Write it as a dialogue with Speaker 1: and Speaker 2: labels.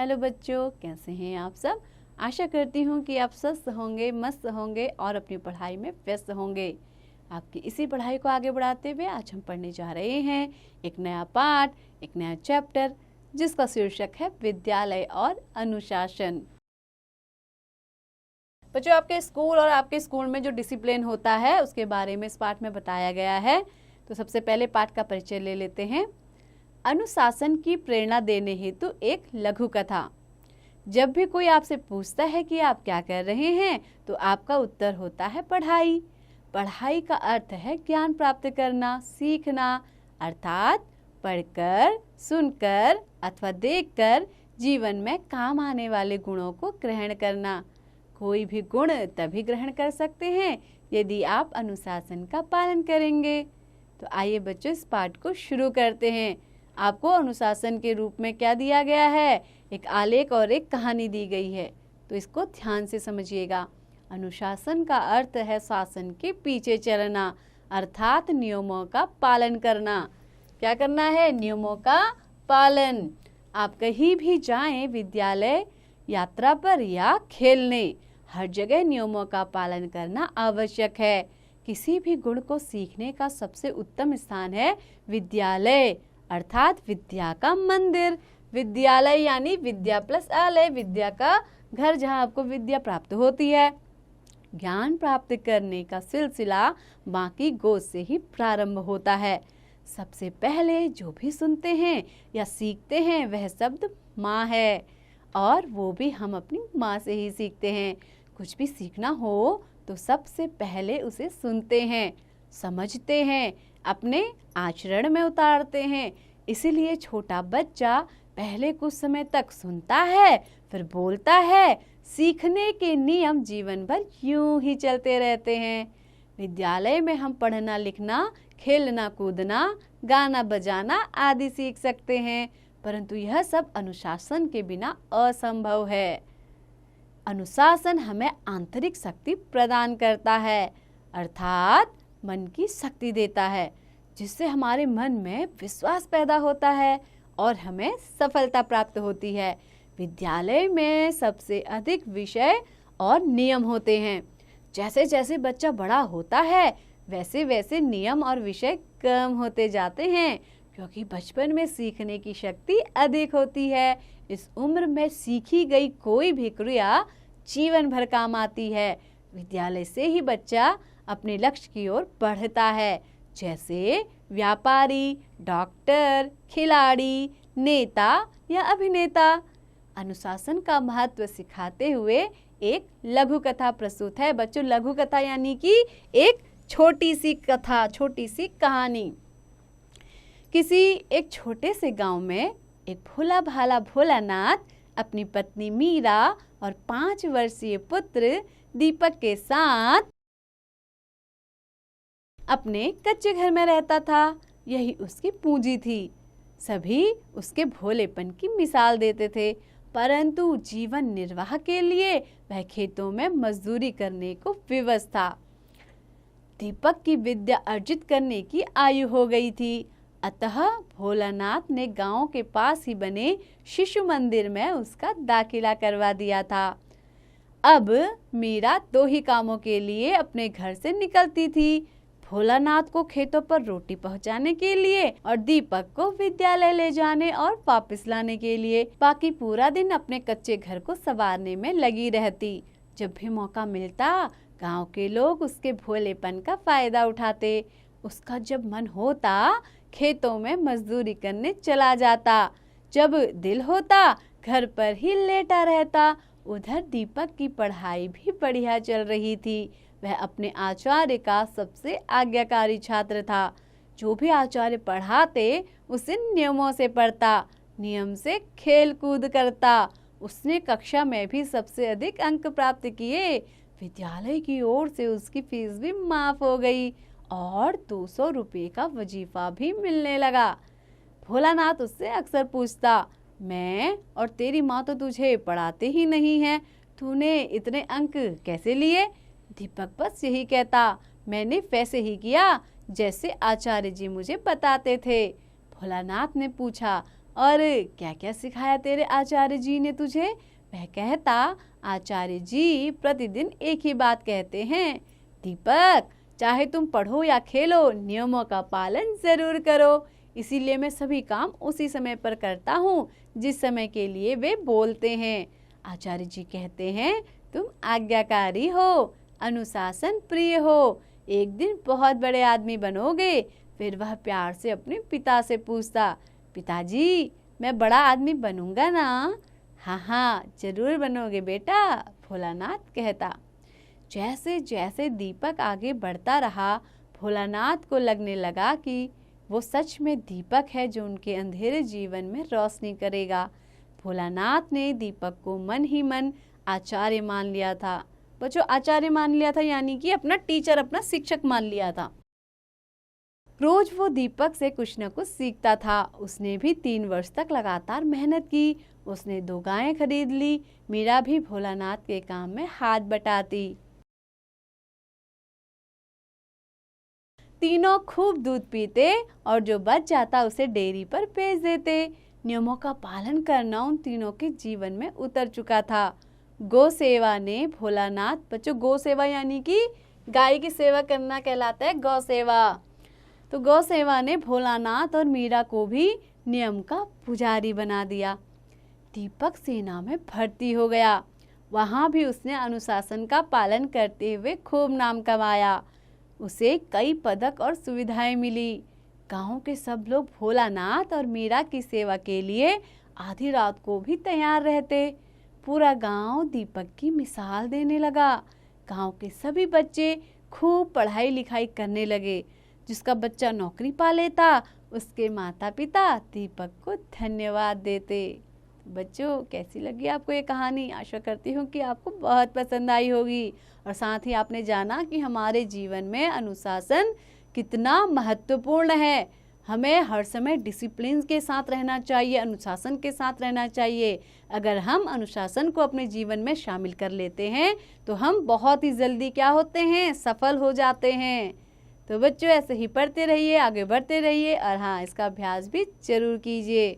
Speaker 1: Hello बच्चों, कैसे हैं आप सब। आशा करती हूँ कि आप स्वस्थ होंगे, मस्त होंगे और अपनी पढ़ाई में व्यस्त होंगे। आपकी इसी पढ़ाई को आगे बढ़ाते हुए आज हम पढ़ने जा रहे हैं एक नया पाठ, एक नया चैप्टर, जिसका शीर्षक है विद्यालय और अनुशासन। बच्चों, आपके स्कूल और आपके स्कूल में जो डिसिप्लिन होता है उसके बारे में इस पाठ में बताया गया है। तो सबसे पहले पाठ का परिचय ले लेते हैं। अनुशासन की प्रेरणा देने हेतु एक लघु कथा। जब भी कोई आपसे पूछता है कि आप क्या कर रहे हैं, तो आपका उत्तर होता है पढ़ाई। पढ़ाई का अर्थ है ज्ञान प्राप्त करना, सीखना, अर्थात पढ़कर, सुनकर अथवा देखकर जीवन में काम आने वाले गुणों को ग्रहण करना। कोई भी गुण तभी ग्रहण कर सकते हैं यदि आप अनुशासन का पालन करेंगे। तो आइए बच्चों, इस पाठ को शुरू करते हैं। आपको अनुशासन के रूप में क्या दिया गया है? एक आलेख और एक कहानी दी गई है, तो इसको ध्यान से समझिएगा। अनुशासन का अर्थ है शासन के पीछे चलना, अर्थात नियमों का पालन करना। क्या करना है? नियमों का पालन। आप कहीं भी जाएं, विद्यालय, यात्रा पर या खेलने, हर जगह नियमों का पालन करना आवश्यक है। किसी भी गुण को सीखने का सबसे उत्तम स्थान है विद्यालय, अर्थात विद्या का मंदिर। विद्यालय यानी विद्या प्लस आलय, विद्या का घर, जहाँ आपको विद्या प्राप्त होती है। ज्ञान प्राप्त करने का सिलसिला माँ की गोद से ही प्रारंभ होता है। सबसे पहले जो भी सुनते हैं या सीखते हैं वह शब्द माँ है, और वो भी हम अपनी माँ से ही सीखते हैं। कुछ भी सीखना हो तो सबसे पहले उसे सुनते हैं, समझते हैं, अपने आचरण में उतारते हैं। इसीलिए छोटा बच्चा पहले कुछ समय तक सुनता है, फिर बोलता है। सीखने के नियम जीवन भर यूं ही चलते रहते हैं। विद्यालय में हम पढ़ना लिखना, खेलना कूदना, गाना बजाना आदि सीख सकते हैं, परंतु यह सब अनुशासन के बिना असंभव है। अनुशासन हमें आंतरिक शक्ति प्रदान करता है, अर्थात मन की शक्ति देता है, जिससे हमारे मन में विश्वास पैदा होता है और हमें सफलता प्राप्त होती है। विद्यालय में सबसे अधिक विषय और नियम होते हैं। जैसे जैसे बच्चा बड़ा होता है वैसे वैसे नियम और विषय कम होते जाते हैं, क्योंकि बचपन में सीखने की शक्ति अधिक होती है। इस उम्र में सीखी गई कोई भी क्रिया जीवन भर काम आती है। विद्यालय से ही बच्चा अपने लक्ष्य की ओर बढ़ता है, जैसे व्यापारी, डॉक्टर, खिलाड़ी, नेता या अभिनेता। अनुशासन का महत्व सिखाते हुए एक लघु कथा प्रस्तुत है। बच्चों, लघु कथा यानी कि एक छोटी सी कथा, छोटी सी कहानी। किसी एक छोटे से गांव में एक भोला भाला भोलानाथ अपनी पत्नी मीरा और 5 वर्षीय पुत्र दीपक के साथ अपने कच्चे घर में रहता था। यही उसकी पूंजी थी। सभी उसके भोलेपन की मिसाल देते थे, परंतु जीवन निर्वाह के लिए वह खेतों में मजदूरी करने को विवश था। दीपक की विद्या अर्जित करने की आयु हो गई थी, अतः भोलानाथ ने गांव के पास ही बने शिशु मंदिर में उसका दाखिला करवा दिया था। अब मीरा 2 ही कामों के लिए अपने घर से निकलती थी, भोलानाथ को खेतों पर रोटी पहुंचाने के लिए और दीपक को विद्यालय ले जाने और वापस लाने के लिए। बाकी पूरा दिन अपने कच्चे घर को संवारने में लगी रहती। जब भी मौका मिलता गांव के लोग उसके भोलेपन का फायदा उठाते। उसका जब मन होता खेतों में मजदूरी करने चला जाता, जब दिल होता घर पर ही लेटा रहता। उधर दीपक की पढ़ाई भी बढ़िया चल रही थी। वह अपने आचार्य का सबसे आज्ञाकारी छात्र था। जो भी आचार्य पढ़ाते उसे नियमों से पढ़ता, नियम से खेल कूद करता। उसने कक्षा में भी सबसे अधिक अंक प्राप्त किए। विद्यालय की ओर से उसकी फीस भी माफ हो गई और 200 रुपये का वजीफा भी मिलने लगा। भोलानाथ उससे अक्सर पूछता, मैं और तेरी माँ तो तुझे पढ़ाते ही नहीं है, तूने इतने अंक कैसे लिए? दीपक बस यही कहता, मैंने वैसे ही किया जैसे आचार्य जी मुझे बताते थे। भोलानाथ ने पूछा, और क्या क्या सिखाया तेरे आचार्य जी ने तुझे? वह कहता, आचार्य जी प्रतिदिन एक ही बात कहते हैं, दीपक चाहे तुम पढ़ो या खेलो, नियमों का पालन जरूर करो। इसीलिए मैं सभी काम उसी समय पर करता हूँ जिस समय के लिए वे बोलते हैं। आचार्य जी कहते हैं, तुम आज्ञाकारी हो, अनुशासन प्रिय हो, एक दिन बहुत बड़े आदमी बनोगे। फिर वह प्यार से अपने पिता से पूछता, पिताजी मैं बड़ा आदमी बनूंगा ना? हाँ हाँ जरूर बनोगे बेटा, भोलानाथ कहता। जैसे जैसे दीपक आगे बढ़ता रहा, भोलानाथ को लगने लगा कि वो सच में दीपक है जो उनके अंधेरे जीवन में रोशनी करेगा। भोलानाथ ने दीपक को मन ही मन आचार्य मान लिया था। बच्चों, आचार्य मान लिया था यानी कि अपना टीचर, अपना शिक्षक मान लिया था। रोज वो दीपक से कुछ न कुछ सीखता था। उसने भी 3 वर्ष तक लगातार मेहनत की। उसने 2 गायें खरीद ली। मीरा भी भोलानाथ के काम में हाथ बटाती। तीनों खूब दूध पीते और जो बच जाता उसे डेयरी पर बेच देते। नियमों का पालन करना उन तीनों के जीवन में उतर चुका था। गौ सेवा ने भोलानाथ, बच्चों गौ सेवा यानी कि गाय की सेवा करना कहलाता है गौ सेवा। तो गौ सेवा ने भोलानाथ और मीरा को भी नियम का पुजारी बना दिया। दीपक सेना में भर्ती हो गया। वहाँ भी उसने अनुशासन का पालन करते हुए खूब नाम कमाया। उसे कई पदक और सुविधाएं मिली। गांव के सब लोग भोलानाथ और मीरा की सेवा के लिए आधी रात को भी तैयार रहते। पूरा गांव दीपक की मिसाल देने लगा। गांव के सभी बच्चे खूब पढ़ाई लिखाई करने लगे। जिसका बच्चा नौकरी पा लेता, उसके माता पिता दीपक को धन्यवाद देते। बच्चों, कैसी लगी आपको ये कहानी? आशा करती हूँ कि आपको बहुत पसंद आई होगी और साथ ही आपने जाना कि हमारे जीवन में अनुशासन कितना महत्वपूर्ण है। हमें हर समय डिसिप्लिन के साथ रहना चाहिए, अनुशासन के साथ रहना चाहिए। अगर हम अनुशासन को अपने जीवन में शामिल कर लेते हैं तो हम बहुत ही जल्दी क्या होते हैं, सफल हो जाते हैं। तो बच्चों, ऐसे ही पढ़ते रहिए, आगे बढ़ते रहिए और हाँ, इसका अभ्यास भी जरूर कीजिए।